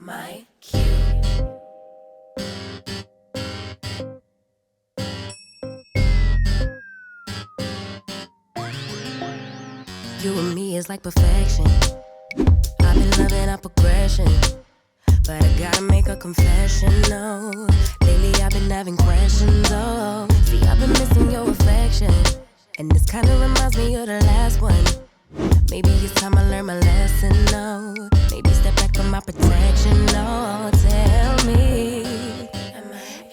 my cue. You and me is like perfection. I've been loving our progression, but I gotta make a confession, no. Lately I've been having questions, oh. See, I've been missing your affection, and this kinda reminds me of the last one. Maybe it's time I learn my lesson, no. Maybe step back from my protection, no. Tell me,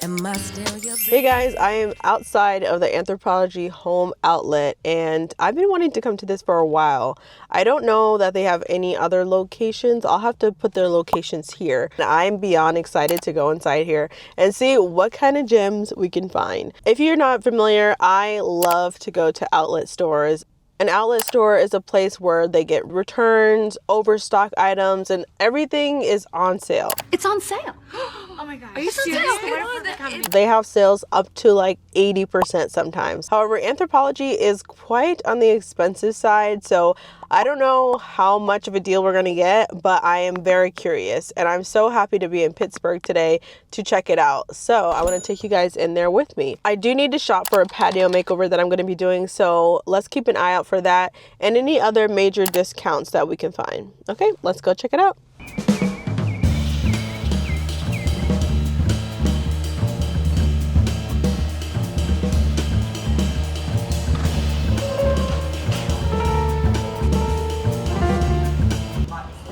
am I still your baby? Hey guys, I am outside of the Anthropologie Home Outlet, and I've been wanting to come to this for a while. I don't know that they have any other locations. I'll have to put their locations here. I'm beyond excited to go inside here and see what kind of gems we can find. If you're not familiar, I love to go to outlet stores. An outlet store is a place where they get returns, overstock items, and everything is on sale. It's on sale. Oh my gosh. Are you serious? They have sales up to like 80% sometimes. However, Anthropologie is quite on the expensive side, so I don't know how much of a deal we're gonna get, but I am very curious, and I'm so happy to be in Pittsburgh today to check it out. So I want to take you guys in there with me. I do need to shop for a patio makeover that I'm going to be doing, so let's keep an eye out for that and any other major discounts that we can find. Okay, let's go check it out.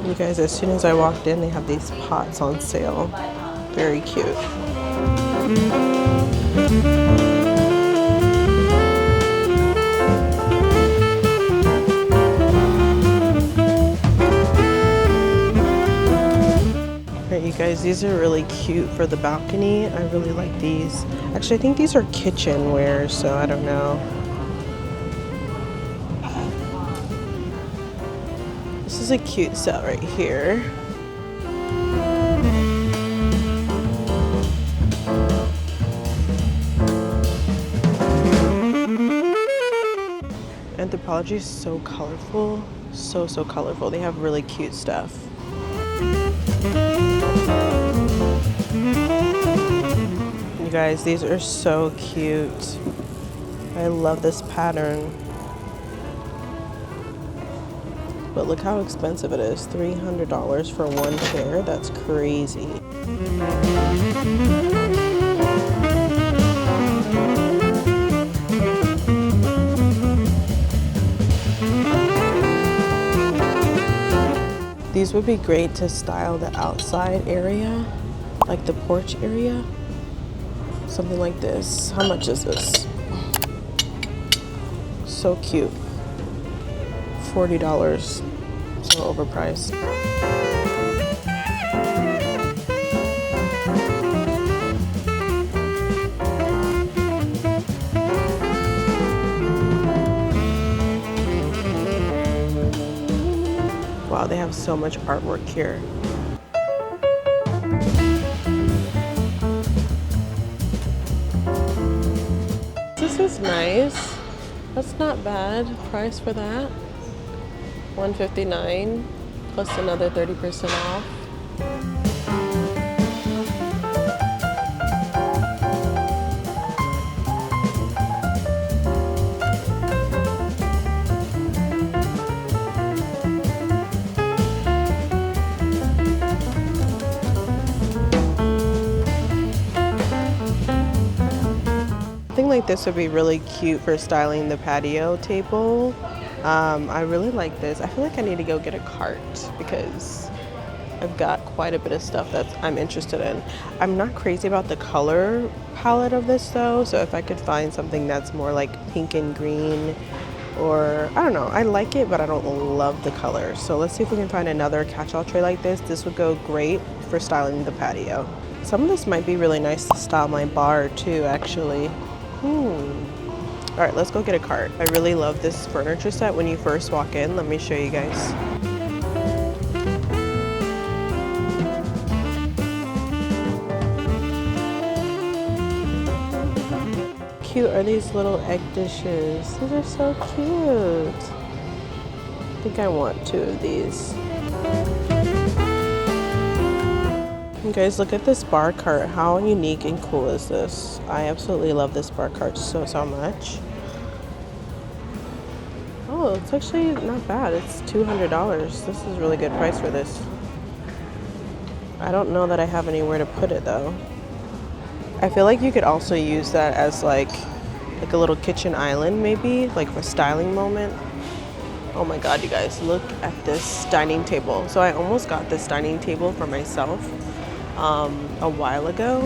You guys, as soon as I walked in, they have these pots on sale. Very cute. Alright, you guys, these are really cute for the balcony. I really like these. Actually, I think these are kitchenware, so I don't know. This is a cute set right here. Anthropologie is so colorful. So colorful. They have really cute stuff. You guys, these are so cute. I love this pattern. But look how expensive it is. $300 for one chair. That's crazy. These would be great to style the outside area, like the porch area. Something like this. How much is this? So cute. $40. So overpriced. Wow, they have so much artwork here. This is nice. That's not bad price for that. $159 plus another 30% off. Something like this would be really cute for styling the patio table. I really like this. I feel like I need to go get a cart because I've got quite a bit of stuff that I'm interested in. I'm not crazy about the color palette of this though, so if I could find something that's more like pink and green, or I don't know, I like it, but I don't love the color. So let's see if we can find another catch-all tray like this. This would go great for styling the patio. Some of this might be really nice to style my bar too, actually. All right, let's go get a cart. I really love this furniture set when you first walk in. Let me show you guys. Cute are these little egg dishes. These are so cute. I think I want 2 of these. You guys, look at this bar cart. How unique and cool is this? I absolutely love this bar cart so much. Oh, it's actually not bad. It's $200. This is a really good price for this. I don't know that I have anywhere to put it though. I feel like you could also use that as like a little kitchen island maybe, like for a styling moment. Oh my god, you guys, look at this dining table. So I almost got this dining table for myself a while ago.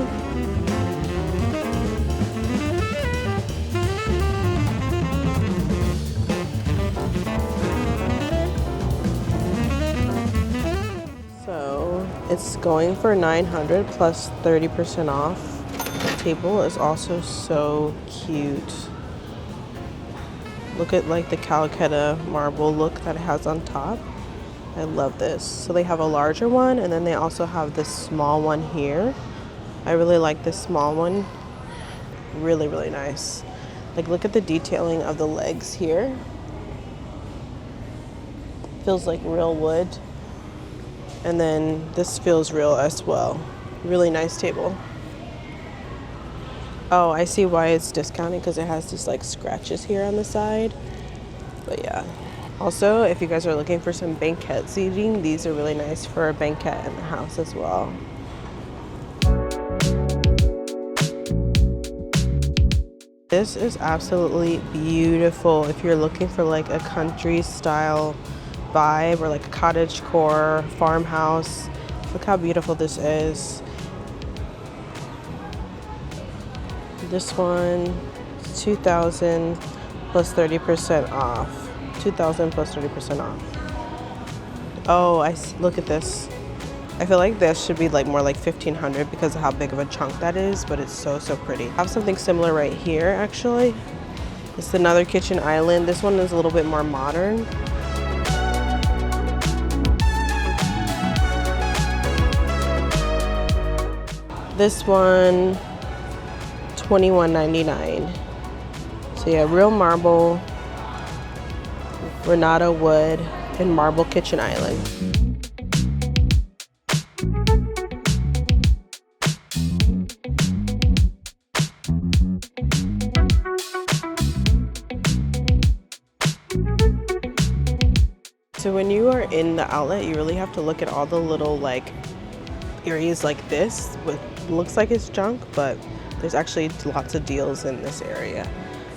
So it's going for $900 plus 30% off. The table is also so cute. Look at like the Calcutta marble look that it has on top. I love this. So they have a larger one and then they also have this small one here. I really like this small one. Really, really nice. Like look at the detailing of the legs here. Feels like real wood. And then this feels real as well. Really nice table. Oh, I see why it's discounted because it has just like scratches here on the side. But yeah. Also, if you guys are looking for some banquet seating, these are really nice for a banquet in the house as well. This is absolutely beautiful if you're looking for like a country style vibe or like a cottage core farmhouse. Look how beautiful this is. This one is $2,000 plus 30% off. $2,000 plus 30% off. Oh, look at this. I feel like this should be like more like $1,500 because of how big of a chunk that is, but it's so pretty. I have something similar right here actually. It's another kitchen island. This one is a little bit more modern. This one, $21.99. So yeah, real marble, Renato wood, and marble kitchen island. So when you are in the outlet, you really have to look at all the little like areas like this. What looks like it's junk, but there's actually lots of deals in this area.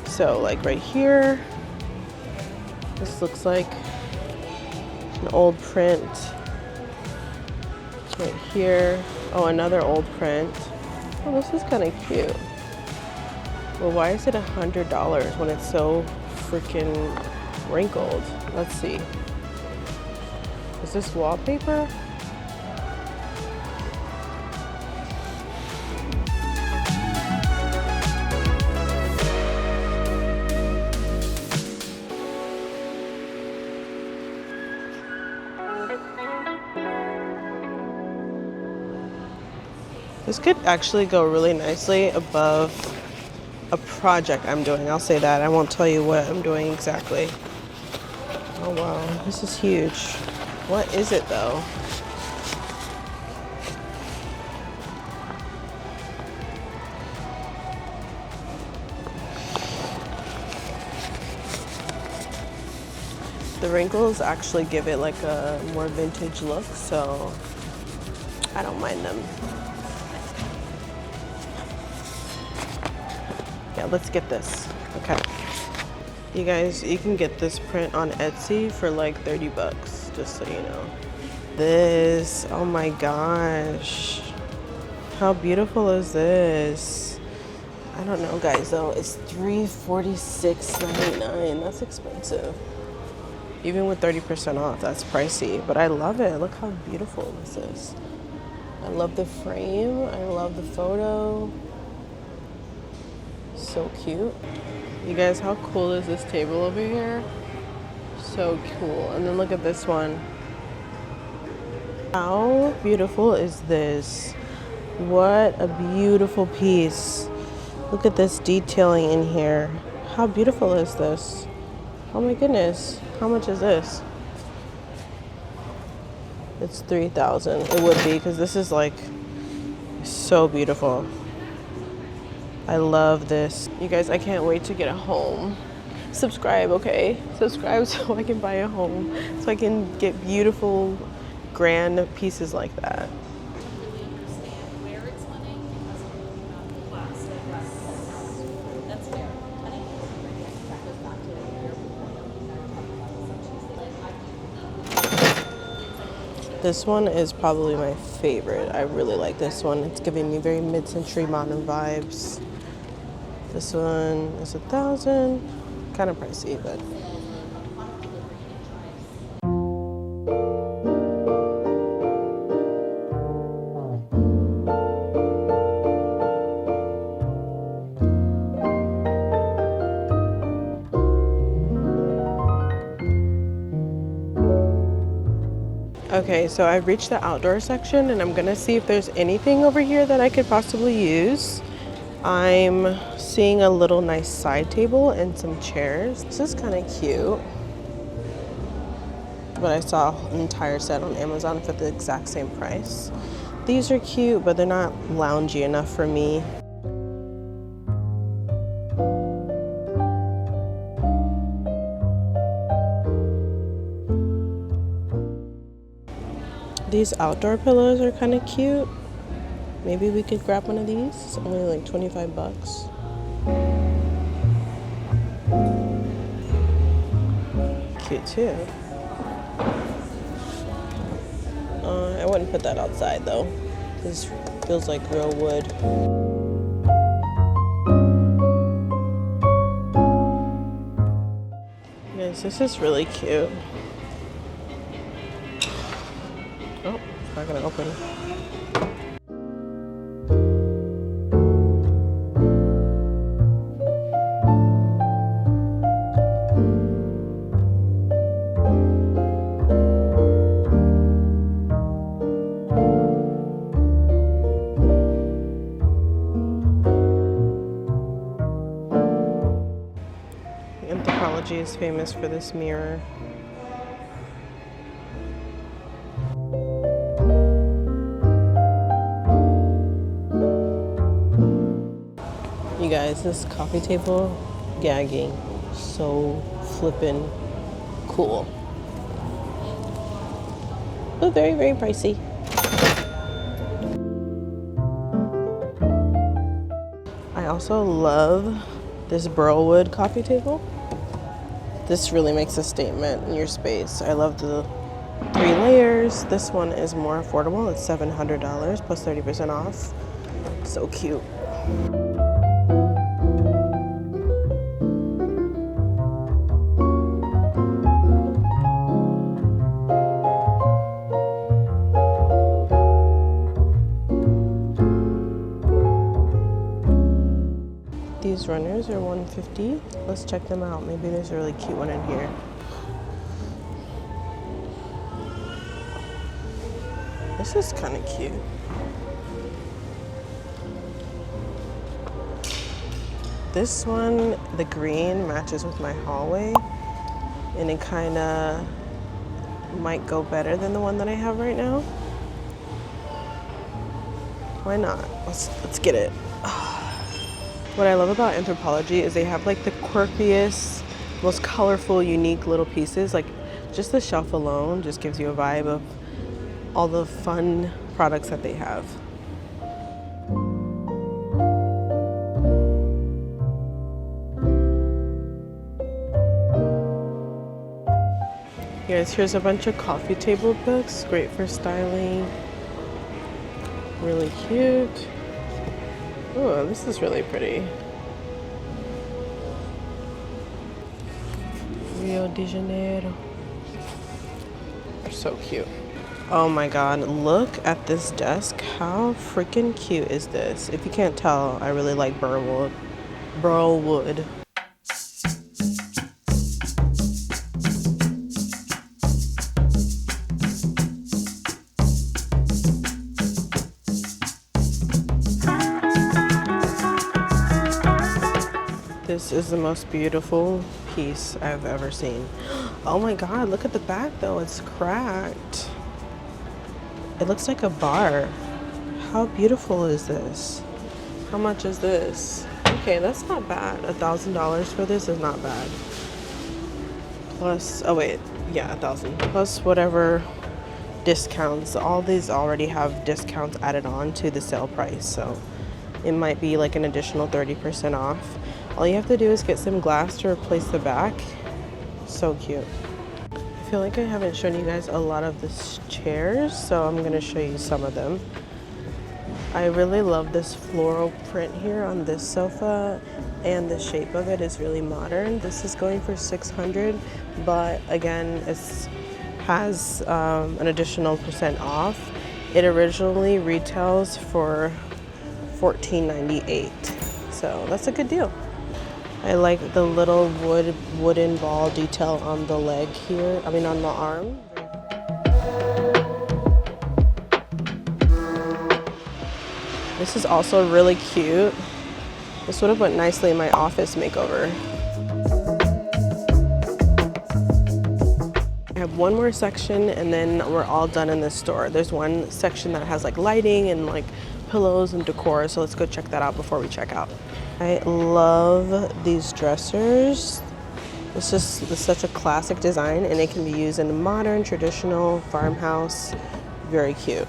So like right here, this looks like an old print. Right here, oh, another old print. Oh, this is kind of cute. Well, why is it $100 when it's so freaking wrinkled? Let's see. Is this wallpaper? This could actually go really nicely above a project I'm doing. I'll say that. I won't tell you what I'm doing exactly. Oh wow, this is huge. What is it though? The wrinkles actually give it like a more vintage look, so I don't mind them. Yeah, let's get this. Okay. You guys, you can get this print on Etsy for like 30 bucks, just so you know. This, oh my gosh. How beautiful is this? I don't know, guys, though. It's $346.99. That's expensive. Even with 30% off, that's pricey, but I love it. Look how beautiful this is. I love the frame. I love the photo. So cute. You guys, how cool is this table over here? So cool. And then look at this one. How beautiful is this? What a beautiful piece. Look at this detailing in here. How beautiful is this? Oh my goodness. How much is this? It's $3,000. It would be, because this is like So beautiful. I love this. You guys, I can't wait to get a home. Subscribe, okay? Subscribe so I can buy a home. So I can get beautiful, grand pieces like that. This one is probably my favorite. I really like this one. It's giving me very mid-century modern vibes. This one is $1,000. Kind of pricey, but. Okay, so I've reached the outdoor section and I'm gonna see if there's anything over here that I could possibly use. I'm seeing a little nice side table and some chairs. This is kind of cute. But I saw an entire set on Amazon for the exact same price. These are cute, but they're not loungy enough for me. These outdoor pillows are kind of cute. Maybe we could grab one of these. It's only like 25 bucks. Cute too. I wouldn't put that outside though. This feels like real wood. Guys, this is really cute. Oh, it's not gonna open. Anthropologie is famous for this mirror. You guys, this coffee table, gagging, so flippin' cool. But very, very pricey. I also love this burlwood coffee table. This really makes a statement in your space. I love the 3 layers. This one is more affordable. It's $700 plus 30% off. So cute. These runners are $150. Let's check them out. Maybe there's a really cute one in here. This is kind of cute. This one, the green, matches with my hallway, and it kind of might go better than the one that I have right now. Why not? Let's get it. What I love about Anthropologie is they have like the quirkiest, most colorful, unique little pieces. Like just the shelf alone just gives you a vibe of all the fun products that they have. Guys, here's a bunch of coffee table books, great for styling. Really cute. Oh, this is really pretty. Rio de Janeiro. They're so cute. Oh my god, look at this desk. How freaking cute is this? If you can't tell, I really like burlwood. Burlwood. This is the most beautiful piece I've ever seen. Oh my god, look at the back though, it's cracked. It looks like a bar. How beautiful is this? How much is this? Okay, that's not bad. $1,000 for this is not bad. Plus, oh wait, yeah, 1,000. Plus whatever discounts. All these already have discounts added on to the sale price, so it might be like an additional 30% off. All you have to do is get some glass to replace the back. So cute. I feel like I haven't shown you guys a lot of the chairs, so I'm gonna show you some of them. I really love this floral print here on this sofa, and the shape of it is really modern. This is going for $600, but again, it has an additional % off. It originally retails for $14.98, so that's a good deal. I like the little wooden ball detail on the leg here, on the arm. This is also really cute. This would have went nicely in my office makeover. I have one more section and then we're all done in this store. There's one section that has like lighting and like pillows and decor, so let's go check that out before we check out. I love these dressers. It's such a classic design, and it can be used in a modern, traditional farmhouse. Very cute.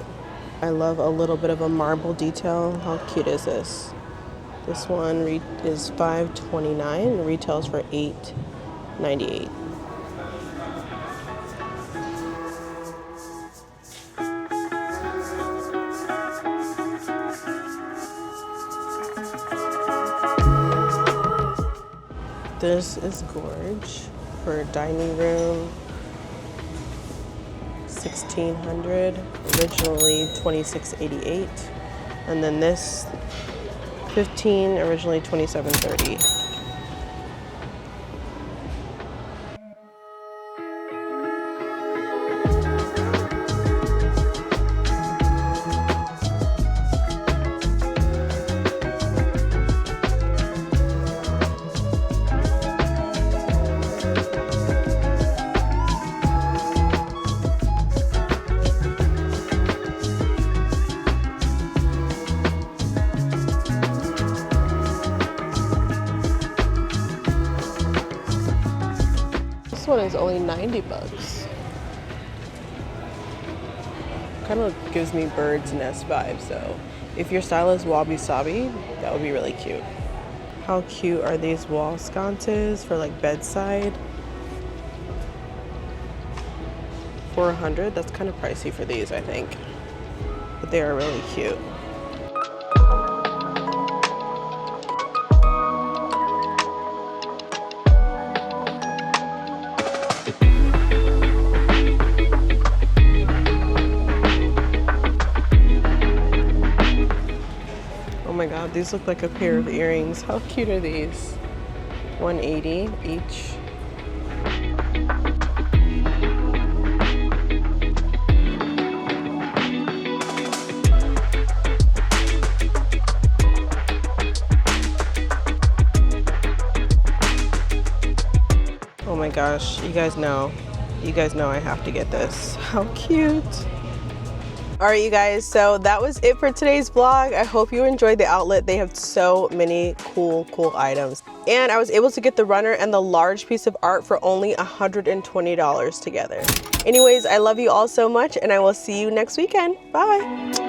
I love a little bit of a marble detail. How cute is this? This one is $5.29 and retails for $8.98. This is gorge for dining room. $1,600, originally $26.88, and then this $15, originally $27.30. This one is only 90 bucks. Kind of gives me bird's nest vibes, so if your style is wabi-sabi, that would be really cute. How cute are these wall sconces for like bedside? $400, that's kind of pricey for these, I think, but they are really cute. Oh my god, these look like a pair of earrings. How cute are these? $180 each. Oh my gosh, you guys know I have to get this. How cute. All right, you guys, so that was it for today's vlog. I hope you enjoyed the outlet. They have so many cool items. And I was able to get the runner and the large piece of art for only $120 together. Anyways, I love you all so much, and I will see you next weekend. Bye.